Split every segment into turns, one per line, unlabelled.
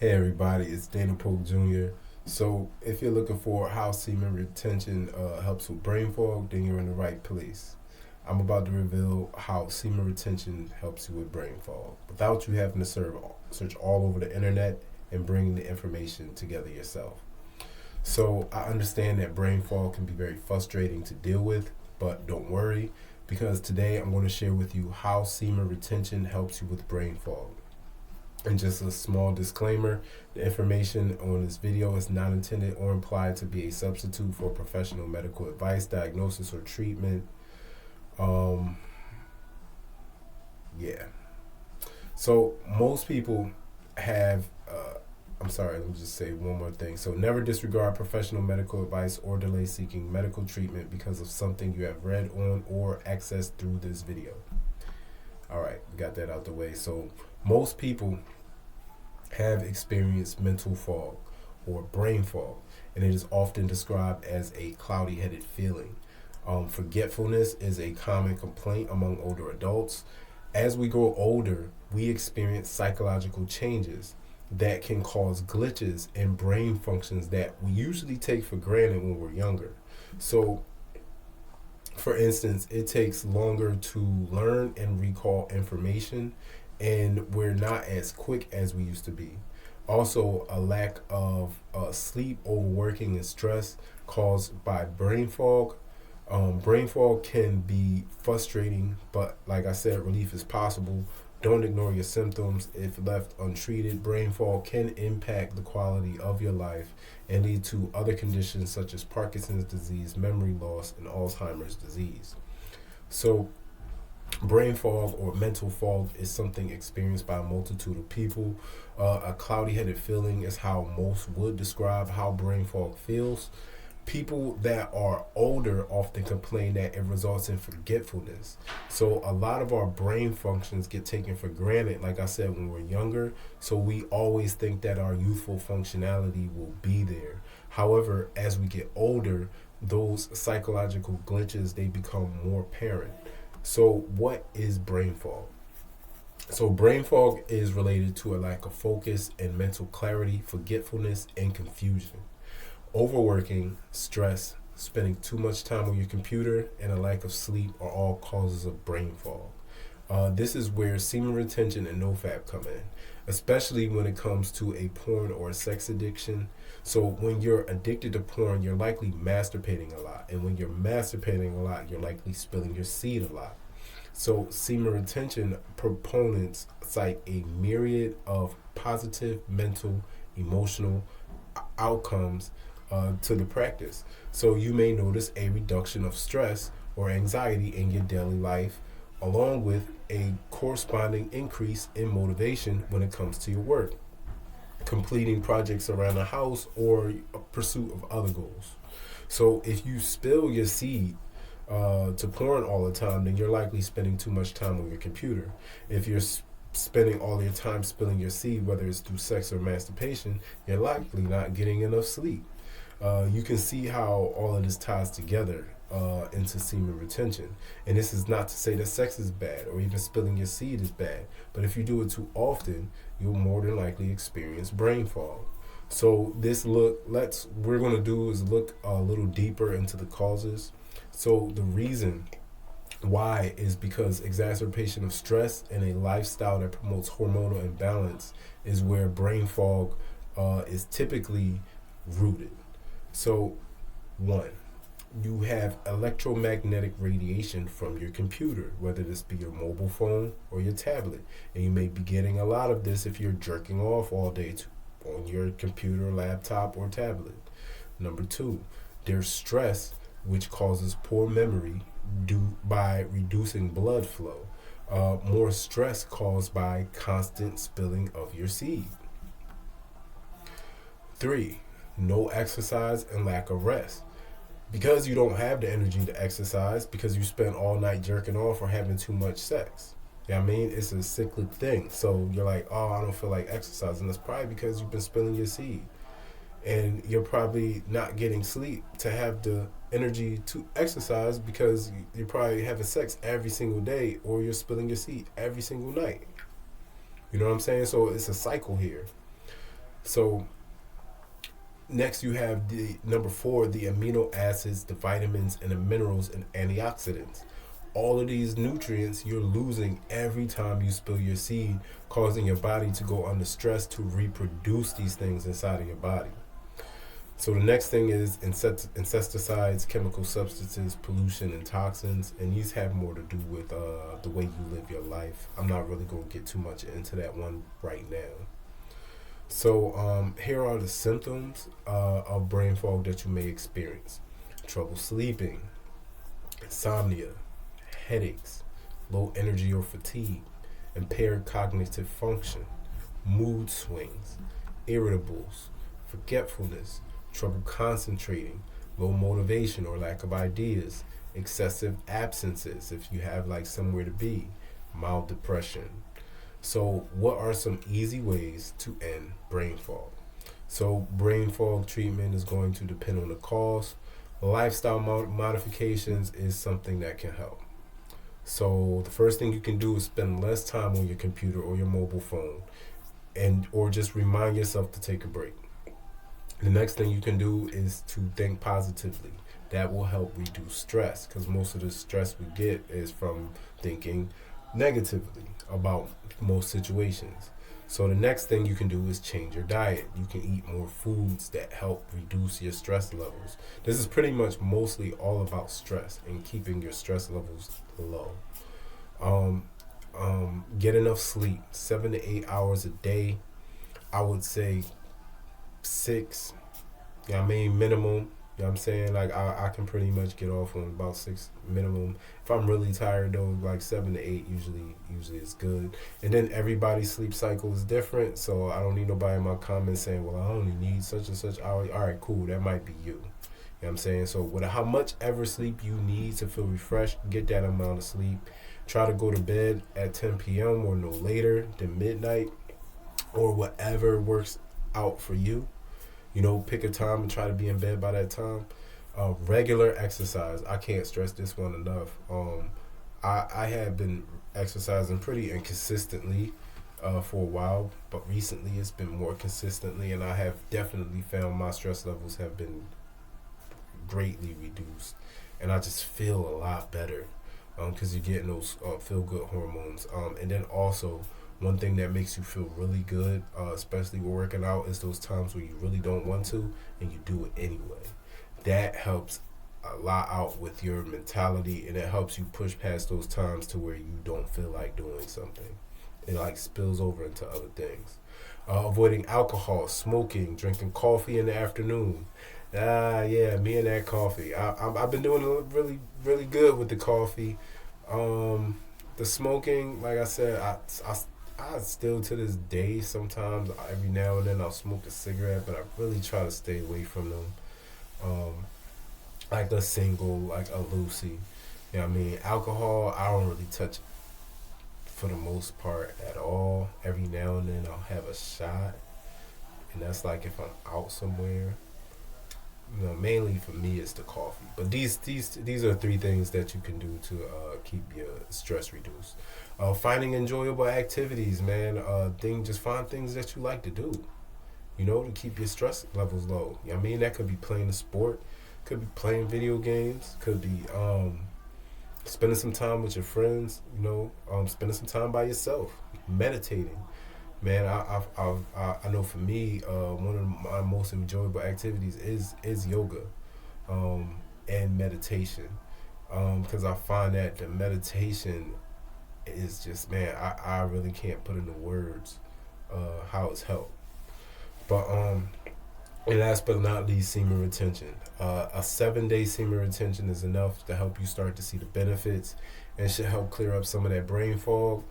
Hey everybody, it's Dana Polk Jr. So if you're looking for how semen retention helps with brain fog, then you're in the right place. I'm about to reveal how semen retention helps you with brain fog without you having to search all over the internet and bringing the information together yourself. So I understand that brain fog can be very frustrating to deal with, but don't worry because today I'm going to share with you how semen retention helps you with brain fog. And just a small disclaimer, the information on this video is not intended or implied to be a substitute for professional medical advice, diagnosis, or treatment. Um, yeah. So most people have, I'm sorry, let me just say one more thing. So never disregard professional medical advice or delay seeking medical treatment because of something you have read on or accessed through this video. All right, we got that out the way. So most people have experienced mental fog or brain fog, and it is often described as a cloudy headed feeling. Forgetfulness is a common complaint among older adults. As we grow older, we experience psychological changes that can cause glitches in brain functions that we usually take for granted when we're younger. So, for instance, it takes longer to learn and recall information, and we're not as quick as we used to be. Also, a lack of sleep, overworking, and stress caused by brain fog. Brain fog can be frustrating, but like I said, relief is possible. Don't ignore your symptoms. If left untreated, brain fog can impact the quality of your life and lead to other conditions such as Parkinson's disease, memory loss, and Alzheimer's disease. So, brain fog or mental fog is something experienced by a multitude of people. A cloudy headed feeling is how most would describe how brain fog feels. People that are older often complain that it results in forgetfulness. So a lot of our brain functions get taken for granted, like I said, when we're younger. So we always think that our youthful functionality will be there. However, as we get older, those psychological glitches, they become more apparent. So what is brain fog? So brain fog is related to a lack of focus and mental clarity, forgetfulness, and confusion. Overworking, stress, spending too much time on your computer, and a lack of sleep are all causes of brain fog. This is where semen retention and nofap come in, especially when it comes to a porn or a sex addiction. So when you're addicted to porn, you're likely masturbating a lot, and when you're masturbating a lot, you're likely spilling your seed a lot. So semen retention proponents cite a myriad of positive mental, emotional outcomes to the practice. So you may notice a reduction of stress or anxiety in your daily life, along with a corresponding increase in motivation when it comes to your work, completing projects around the house, or a pursuit of other goals. So if you spill your seed to porn all the time, then you're likely spending too much time on your computer. If you're spending all your time spilling your seed, whether it's through sex or masturbation, you're likely not getting enough sleep. You can see how all of this ties together into semen retention. And this is not to say that sex is bad or even spilling your seed is bad, but if you do it too often, you'll more than likely experience brain fog. So we're going to do is look a little deeper into the causes. So the reason why is because exacerbation of stress and a lifestyle that promotes hormonal imbalance is where brain fog is typically rooted. So, one, you have electromagnetic radiation from your computer, whether this be your mobile phone or your tablet. And you may be getting a lot of this if you're jerking off all day on your computer, laptop, or tablet. Number two, there's stress, which causes poor memory due by reducing blood flow. More stress caused by constant spilling of your seed. Three, no exercise and lack of rest. Because you don't have the energy to exercise, because you spend all night jerking off or having too much sex. You know what I mean? It's a cyclic thing. So you're like, oh, I don't feel like exercising. That's probably because you've been spilling your seed. And you're probably not getting sleep to have the energy to exercise because you're probably having sex every single day or you're spilling your seed every single night. You know what I'm saying? So it's a cycle here. So next you have the number 4, the amino acids, the vitamins, and the minerals and antioxidants. All of these nutrients you're losing every time you spill your seed, causing your body to go under stress to reproduce these things inside of your body. So the next thing is insecticides, chemical substances, pollution, and toxins, and these have more to do with the way you live your life. I'm not really going to get too much into that one right now. So here are the symptoms of brain fog that you may experience: trouble sleeping, insomnia, headaches, low energy or fatigue, impaired cognitive function, mood swings, irritables, forgetfulness, trouble concentrating, low motivation or lack of ideas, excessive absences if you have like somewhere to be, mild depression. So, what are some easy ways to end brain fog? So, brain fog treatment is going to depend on the cause. Lifestyle modifications is something that can help. So, the first thing you can do is spend less time on your computer or your mobile phone, and or just remind yourself to take a break. The next thing you can do is to think positively. That will help reduce stress, because most of the stress we get is from thinking negatively about most situations. So the next thing you can do is change your diet. You can eat more foods that help reduce your stress levels. This is pretty much mostly all about stress and keeping your stress levels low. Get enough sleep, 7 to 8 hours a day. I would say 6. You know what I mean? Minimum. You know what I'm saying? Like, I can pretty much get off on about 6 minimum. If I'm really tired though, like 7 to 8 usually is good. And then everybody's sleep cycle is different, so I don't need nobody in my comments saying, well, I only need such and such hour. Alright, cool, that might be you. You know what I'm saying? So with how much ever sleep you need to feel refreshed, get that amount of sleep. Try to go to bed at 10 p.m. or no later than midnight, or whatever works out for you. You know, pick a time and try to be in bed by that time. Regular exercise. I can't stress this one enough. I have been exercising pretty inconsistently for a while, but recently it's been more consistently, and I have definitely found my stress levels have been greatly reduced, and I just feel a lot better because you're getting those feel-good hormones. And then also, one thing that makes you feel really good, especially with working out, is those times where you really don't want to and you do it anyway. That helps a lot out with your mentality, and it helps you push past those times to where you don't feel like doing something. It like spills over into other things. Avoiding alcohol, smoking, drinking coffee in the afternoon. Yeah, me and that coffee. I've been doing really, really good with the coffee. The smoking, like I said, I still to this day sometimes every now and then I'll smoke a cigarette, but I really try to stay away from them. Like a single, like a Lucy. You know what I mean? Alcohol, I don't really touch it for the most part at all. Every now and then I'll have a shot, and that's like if I'm out somewhere. You know, mainly for me it's the coffee. But these are 3 things that you can do to keep your stress reduced. Finding enjoyable activities, man. Just find things that you like to do. You know, to keep your stress levels low. You know what I mean? That could be playing a sport, could be playing video games, could be spending some time with your friends. You know, spending some time by yourself, meditating. Man, I know for me, one of my most enjoyable activities is yoga, and meditation, because I find that the meditation is just, man, I really can't put into words how it's helped. But and last but not least, semen retention. A 7-day semen retention is enough to help you start to see the benefits, and should help clear up some of that brain fog.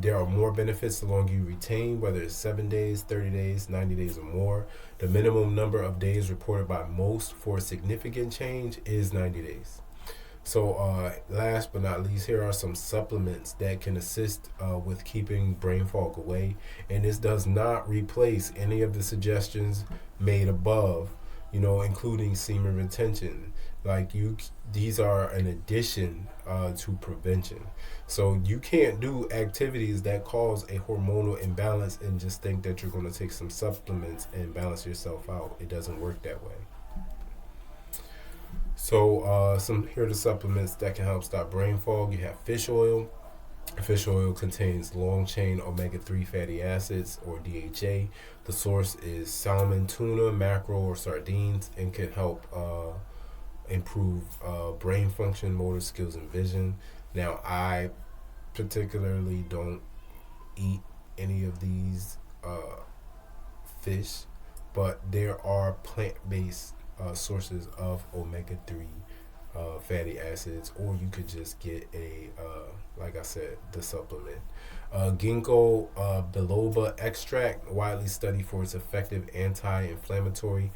There are more benefits the longer you retain, whether it's 7 days, 30 days, 90 days, or more. The minimum number of days reported by most for a significant change is 90 days. So last but not least, here are some supplements that can assist with keeping brain fog away. And this does not replace any of the suggestions made above, you know, including semen retention. Like these are an addition to prevention. So you can't do activities that cause a hormonal imbalance and just think that you're going to take some supplements and balance yourself out. It doesn't work that way. So some here are the supplements that can help stop brain fog. You have fish oil. Fish oil contains long chain omega 3 fatty acids, or DHA. The source is salmon, tuna, mackerel, or sardines, and can help improve brain function, motor skills, and vision. Now, I particularly don't eat any of these fish, but there are plant based sources of omega 3 fatty acids, or you could just get like I said, the supplement. Ginkgo Biloba extract, widely studied for its effective anti-inflammatory,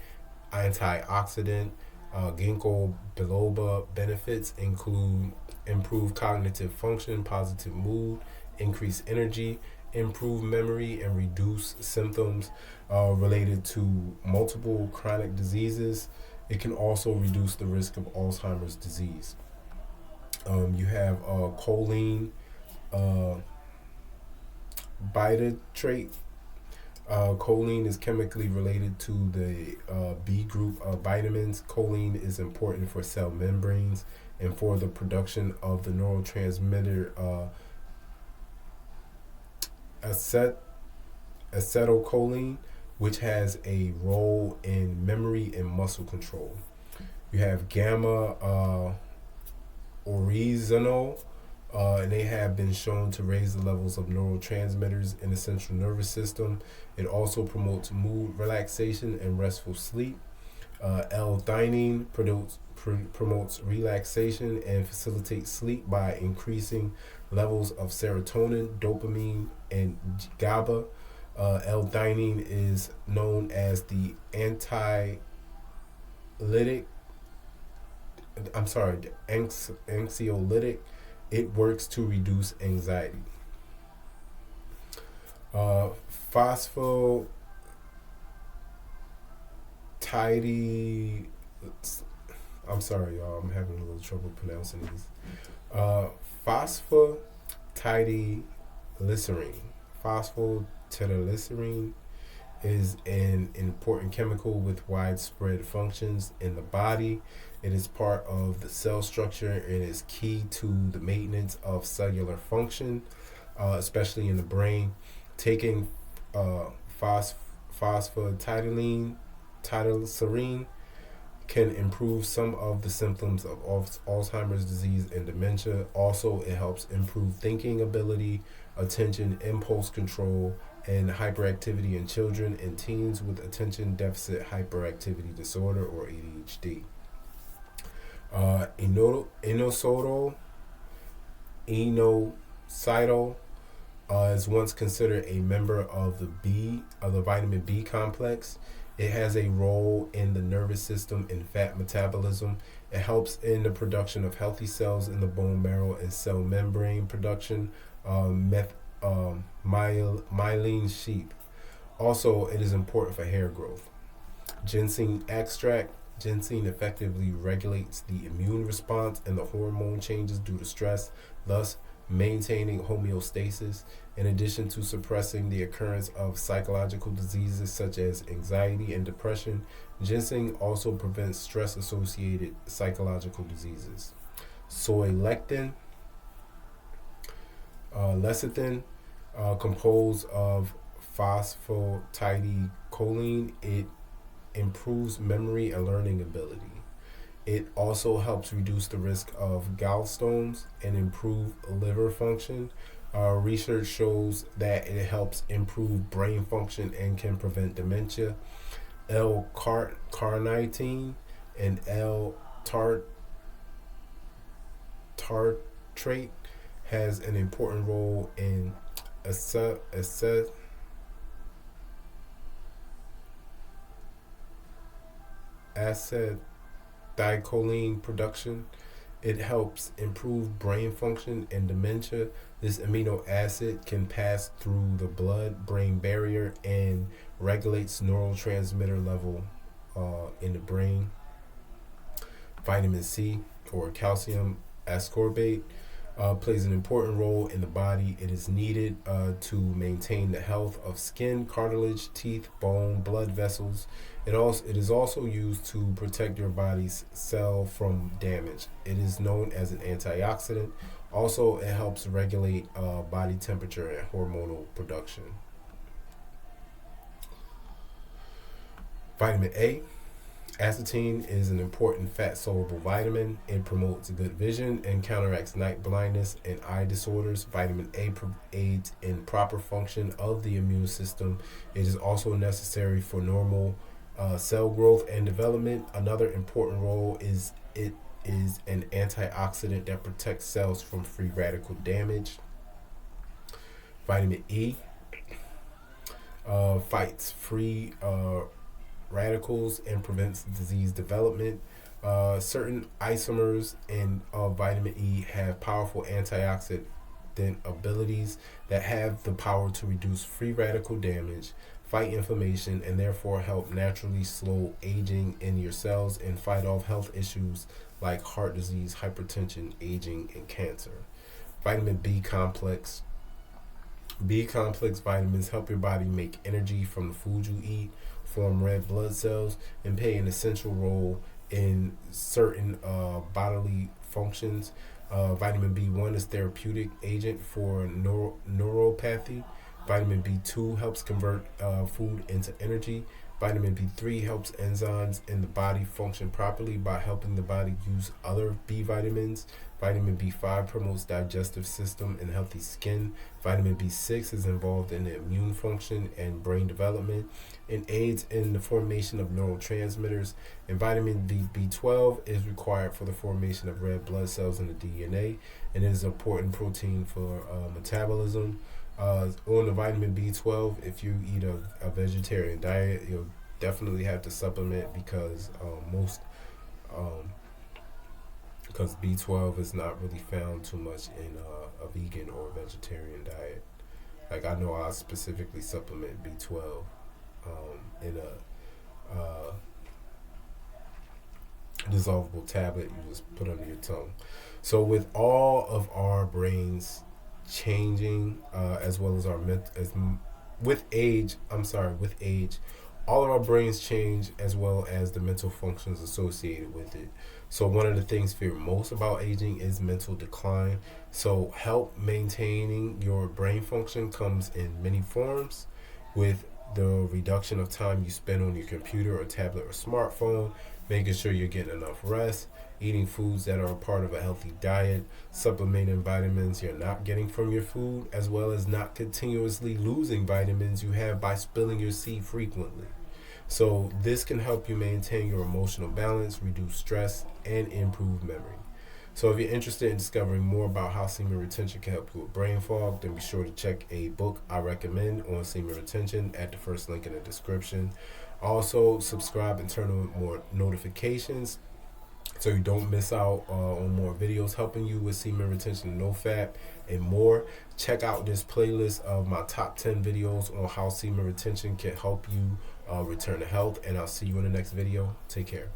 antioxidant. Ginkgo biloba benefits include improved cognitive function, positive mood, increased energy, improve memory, and reduce symptoms related to multiple chronic diseases. It can also reduce the risk of Alzheimer's disease. You have choline bitartrate. Choline is chemically related to the B group of vitamins. Choline is important for cell membranes and for the production of the neurotransmitter acetylcholine, which has a role in memory and muscle control. You have gamma oryzanol, and they have been shown to raise the levels of neurotransmitters in the central nervous system. It also promotes mood relaxation and restful sleep. L-theanine promotes relaxation and facilitates sleep by increasing levels of serotonin, dopamine, and GABA. L-theanine is known as the anxiolytic. It works to reduce anxiety. Phosphatidylserine. I'm sorry, y'all. I'm having a little trouble pronouncing these. Phosphatidylserine. Phosphatidylserine is an important chemical with widespread functions in the body. It is part of the cell structure and is key to the maintenance of cellular function, especially in the brain. Taking phosphatidylserine can improve some of the symptoms of Alzheimer's disease and dementia. Also, it helps improve thinking ability, attention, impulse control, and hyperactivity in children and teens with attention deficit hyperactivity disorder, or ADHD. Inositol is once considered a member of the vitamin B complex. It has a role in the nervous system and fat metabolism. It helps in the production of healthy cells in the bone marrow and cell membrane production, myelin sheath. Also, it is important for hair growth. Ginseng extract. Ginseng effectively regulates the immune response and the hormone changes due to stress, thus maintaining homeostasis. In addition to suppressing the occurrence of psychological diseases such as anxiety and depression, ginseng also prevents stress-associated psychological diseases. Soy lecithin, composed of phosphatidylcholine, it improves memory and learning ability. It also helps reduce the risk of gallstones and improve liver function. Research shows that it helps improve brain function and can prevent dementia. L-carnitine and L-tartrate has an important role in acetylcholine production. It helps improve brain function and dementia. This amino acid can pass through the blood-brain barrier and regulates neurotransmitter level in the brain. Vitamin C, or calcium ascorbate, plays an important role in the body. It is needed to maintain the health of skin, cartilage, teeth, bone, blood vessels. It is also used to protect your body's cell from damage. It is known as an antioxidant. Also, it helps regulate body temperature and hormonal production. Vitamin A. Acetine is an important fat-soluble vitamin. It promotes good vision and counteracts night blindness and eye disorders. Vitamin A aids in proper function of the immune system. It is also necessary for normal cell growth and development. Another important role is it is an antioxidant that protects cells from free radical damage. Vitamin E fights free radicals and prevents disease development. Certain isomers in vitamin E have powerful antioxidant abilities that have the power to reduce free radical damage, fight inflammation, and therefore help naturally slow aging in your cells and fight off health issues like heart disease, hypertension, aging, and cancer. Vitamin B complex. B complex vitamins help your body make energy from the food you eat, form red blood cells, and play an essential role in certain bodily functions. Vitamin B1 is therapeutic agent for neuropathy. Vitamin B2 helps convert food into energy. Vitamin B3 helps enzymes in the body function properly by helping the body use other B vitamins. Vitamin B5 promotes digestive system and healthy skin. Vitamin B6 is involved in the immune function and brain development and aids in the formation of neurotransmitters. And vitamin B12 is required for the formation of red blood cells in the DNA and is an important protein for metabolism. On the vitamin B12, if you eat a vegetarian diet, you'll definitely have to supplement because because B12 is not really found too much in a vegan or vegetarian diet. Like I know I specifically supplement B12 in a dissolvable tablet you just put under your tongue. So with all of our brains changing, as well as with age, all of our brains change as well as the mental functions associated with it. So one of the things feared most about aging is mental decline. So help maintaining your brain function comes in many forms, with the reduction of time you spend on your computer or tablet or smartphone, making sure you're getting enough rest, eating foods that are a part of a healthy diet, supplementing vitamins you're not getting from your food, as well as not continuously losing vitamins you have by spilling your seed frequently. So this can help you maintain your emotional balance, reduce stress, and improve memory. So if you're interested in discovering more about how semen retention can help you with brain fog, then be sure to check a book I recommend on semen retention at the first link in the description. Also, subscribe and turn on more notifications so you don't miss out on more videos helping you with semen retention, no fap, and more. Check out this playlist of my top 10 videos on how semen retention can help you return to health, and I'll see you in the next video. Take care.